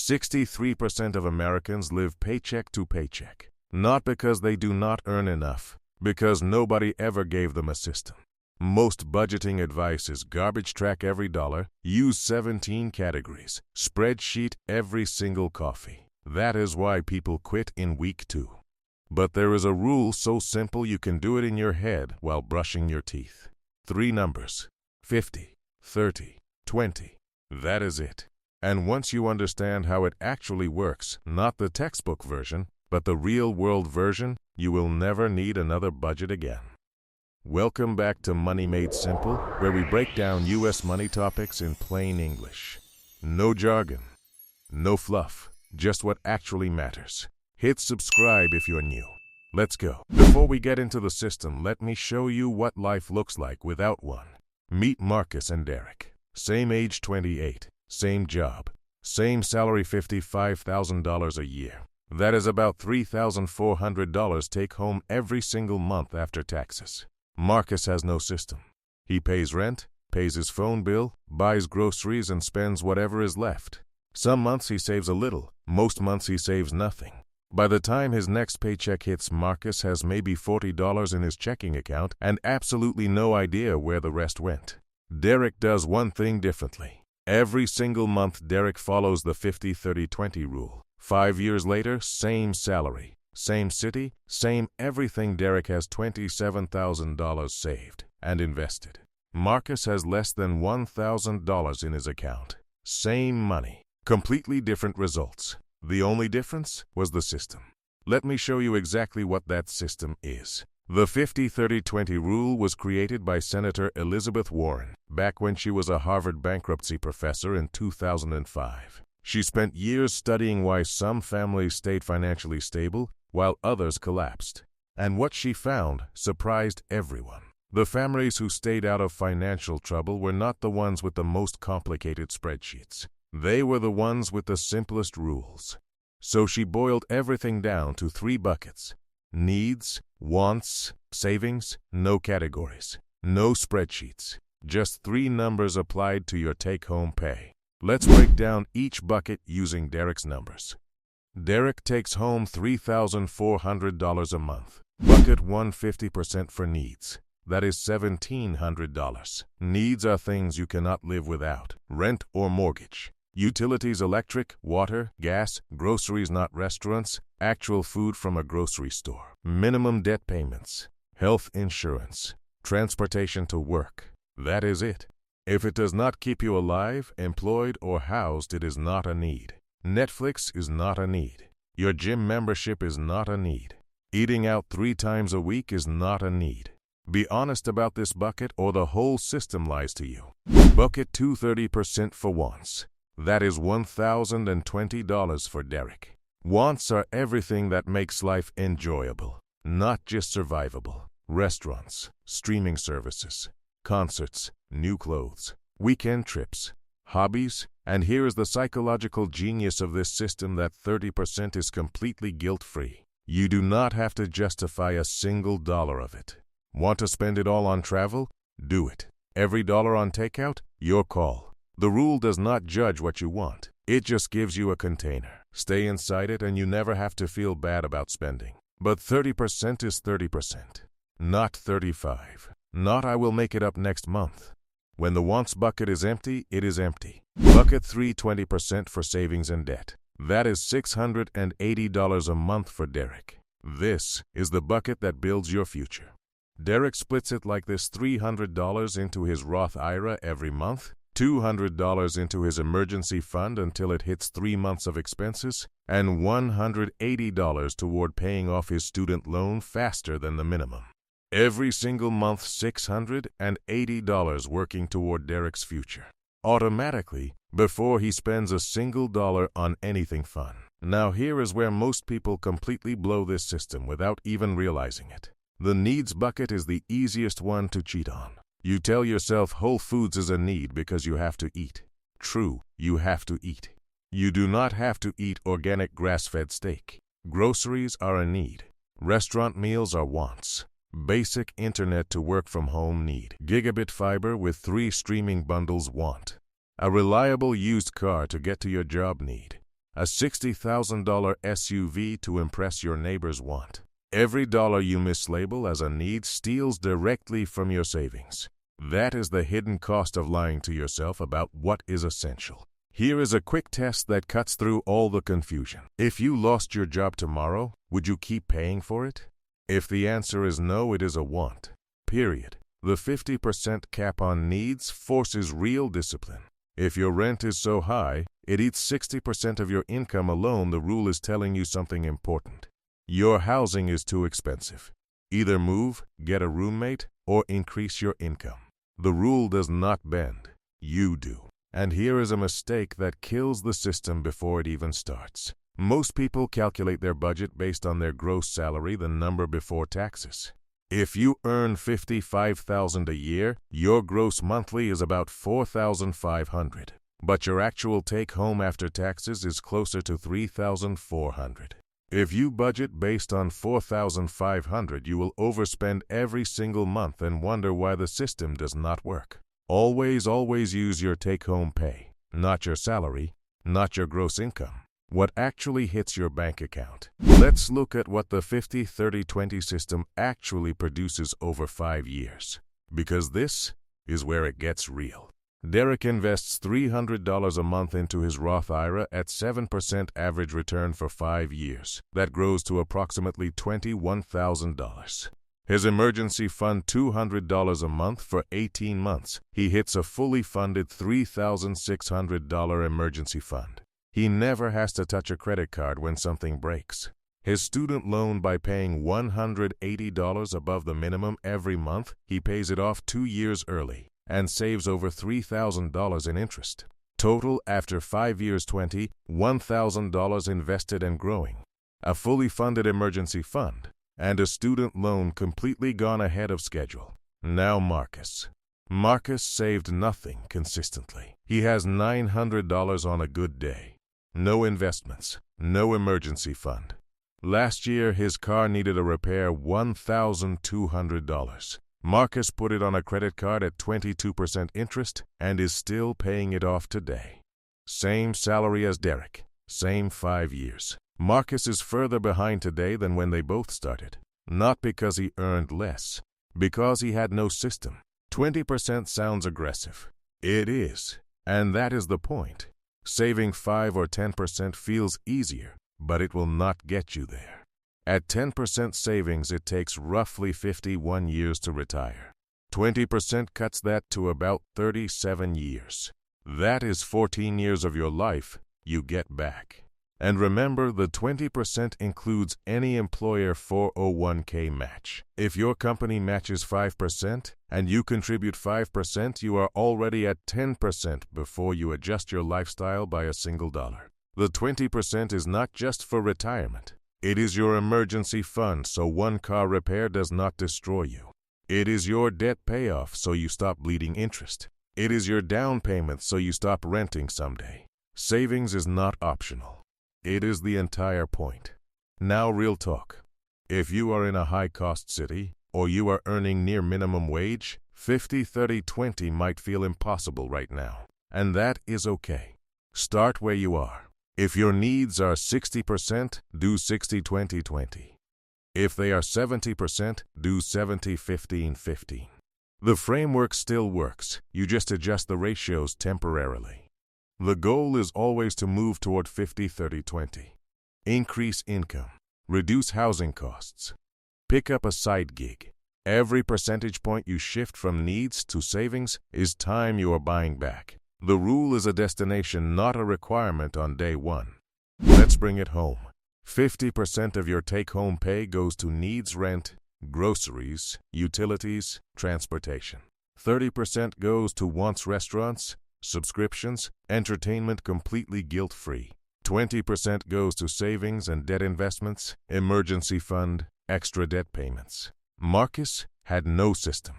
63% of Americans live paycheck to paycheck. Not because they do not earn enough, because nobody ever gave them a system. Most budgeting advice is garbage track every dollar, use 17 categories, spreadsheet every single coffee. That is why people quit in week 2. But there is a rule so simple you can do it in your head while brushing your teeth. 3 numbers: 50, 30, 20. That is it. And once you understand how it actually works, not the textbook version, but the real-world version, you will never need another budget again. Welcome back to Money Made Simple, where we break down U.S. money topics in plain English. No jargon, no fluff, just what actually matters. Hit subscribe if you're new. Let's go. Before we get into the system, let me show you what life looks like without one. Meet Marcus and Derek. Same age, 28. Same job. Same salary, $55,000 a year. That is about $3,400 take home every single month after taxes. Marcus has no system. He pays rent, pays his phone bill, buys groceries, and spends whatever is left. Some months he saves a little, most months he saves nothing. By the time his next paycheck hits, Marcus has maybe $40 in his checking account and absolutely no idea where the rest went. Derek does one thing differently. Every single month, Derek follows the 50-30-20 rule. 5 years later, same salary, same city, same everything. Derek has $27,000 saved and invested. Marcus has less than $1,000 in his account. Same money, completely different results. The only difference was the system. Let me show you exactly what that system is. The 50-30-20 rule was created by Senator Elizabeth Warren back when she was a Harvard bankruptcy professor in 2005. She spent years studying why some families stayed financially stable while others collapsed. And what she found surprised everyone. The families who stayed out of financial trouble were not the ones with the most complicated spreadsheets. They were the ones with the simplest rules. So she boiled everything down to 3 buckets: needs, wants, savings. No categories, no spreadsheets, just 3 numbers applied to your take-home pay. Let's break down each bucket using Derek's numbers. Derek takes home $3,400 a month. Bucket 1, 50% for needs. That is $1,700. Needs are things you cannot live without: rent or mortgage, utilities, electric, water, gas, groceries, not restaurants, actual food from a grocery store, minimum debt payments, health insurance, transportation to work. That is it. If it does not keep you alive, employed, or housed, it is not a need. Netflix is not a need. Your gym membership is not a need. Eating out 3 times a week is not a need. Be honest about this bucket or the whole system lies to you. Bucket 2, 30% for wants. That is $1,020 for Derek. Wants are everything that makes life enjoyable, not just survivable. Restaurants, streaming services, concerts, new clothes, weekend trips, hobbies. And here is the psychological genius of this system: that 30% is completely guilt-free. You do not have to justify a single dollar of it. Want to spend it all on travel? Do it. Every dollar on takeout? Your call. The rule does not judge what you want. It just gives you a container. Stay inside it and you never have to feel bad about spending. But 30% is 30%, not 35. Not I will make it up next month. When the wants bucket is empty, it is empty. Bucket 3, 20% for savings and debt. That is $680 a month for Derek. This is the bucket that builds your future. Derek splits it like this: $300 into his Roth IRA every month, $200 into his emergency fund until it hits 3 months of expenses, and $180 toward paying off his student loan faster than the minimum. Every single month, $680 working toward Derek's future, automatically, before he spends a single dollar on anything fun. Now here is where most people completely blow this system without even realizing it. The needs bucket is the easiest one to cheat on. You tell yourself Whole Foods is a need because you have to eat. True, you have to eat. You do not have to eat organic grass-fed steak. Groceries are a need. Restaurant meals are wants. Basic internet to work from home need. Gigabit fiber with 3 streaming bundles want. A reliable used car to get to your job need. a $60,000 SUV to impress your neighbor's want. Every dollar you mislabel as a need steals directly from your savings. That is the hidden cost of lying to yourself about what is essential. Here is a quick test that cuts through all the confusion. If you lost your job tomorrow, would you keep paying for it? If the answer is no, it is a want. Period. The 50% cap on needs forces real discipline. If your rent is so high, it eats 60% of your income alone, the rule is telling you something important. Your housing is too expensive. Either move, get a roommate, or increase your income. The rule does not bend. You do. And here is a mistake that kills the system before it even starts. Most people calculate their budget based on their gross salary, the number before taxes. If you earn $55,000 a year, your gross monthly is about $4,500. But your actual take-home after taxes is closer to $3,400. If you budget based on $4,500, you will overspend every single month and wonder why the system does not work. Always use your take-home pay, not your salary, not your gross income. What actually hits your bank account. Let's look at what the 50-30-20 system actually produces over 5 years. Because this is where it gets real. Derek invests $300 a month into his Roth IRA at 7% average return for 5 years. That grows to approximately $21,000. His emergency fund $200 a month for 18 months. He hits a fully funded $3,600 emergency fund. He never has to touch a credit card when something breaks. His student loan, by paying $180 above the minimum every month, he pays it off 2 years early and saves over $3,000 in interest. Total after 5 years, $21,000 invested and growing. A fully funded emergency fund and a student loan completely gone ahead of schedule. Now Marcus. Marcus saved nothing consistently. He has $900 on a good day. No investments, no emergency fund. Last year, his car needed a repair, $1,200. Marcus put it on a credit card at 22% interest and is still paying it off today. Same salary as Derek, same 5 years. Marcus is further behind today than when they both started. Not because he earned less, because he had no system. 20% sounds aggressive. It is, and that is the point. Saving 5 or 10% feels easier, but it will not get you there. At 10% savings, it takes roughly 51 years to retire. 20% cuts that to about 37 years. That is 14 years of your life you get back. And remember, the 20% includes any employer 401k match. If your company matches 5% and you contribute 5%, you are already at 10% before you adjust your lifestyle by a single dollar. The 20% is not just for retirement. It is your emergency fund so one car repair does not destroy you. It is your debt payoff so you stop bleeding interest. It is your down payment so you stop renting someday. Savings is not optional. It is the entire point. Now, real talk. If you are in a high-cost city or you are earning near minimum wage, 50-30-20 might feel impossible right now. And that is okay. Start where you are. If your needs are 60%, do 60-20-20. If they are 70%, do 70-15-15. The framework still works. You just adjust the ratios temporarily. The goal is always to move toward 50-30-20. Increase income. Reduce housing costs. Pick up a side gig. Every percentage point you shift from needs to savings is time you are buying back. The rule is a destination, not a requirement on day one. Let's bring it home. 50% of your take-home pay goes to needs: rent, groceries, utilities, transportation. 30% goes to wants: restaurants, subscriptions, entertainment completely guilt-free. 20% goes to savings and debt investments, emergency fund, extra debt payments. Marcus had no system.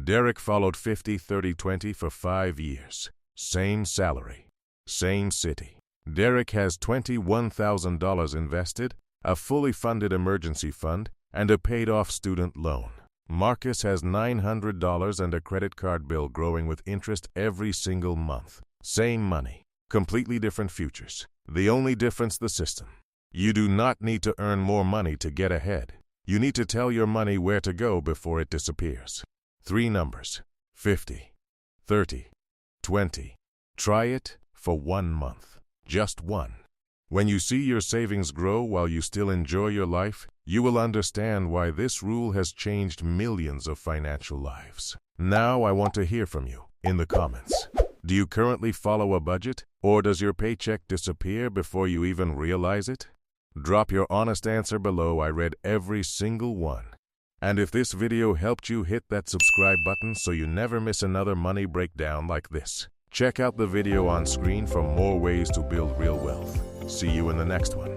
Derek followed 50-30-20 for 5 years. Same salary, same city. Derek has $21,000 invested, a fully funded emergency fund, and a paid-off student loan. Marcus has $900 and a credit card bill growing with interest every single month. Same money, completely different futures. The only difference, the system. You do not need to earn more money to get ahead. You need to tell your money where to go before it disappears. 3 numbers: 50, 30, 20. Try it for 1 month. Just one. When you see your savings grow while you still enjoy your life, you will understand why this rule has changed millions of financial lives. Now I want to hear from you in the comments. Do you currently follow a budget, or does your paycheck disappear before you even realize it? Drop your honest answer below. I read every single one. And if this video helped you, hit that subscribe button so you never miss another money breakdown like this. Check out the video on screen for more ways to build real wealth. See you in the next one.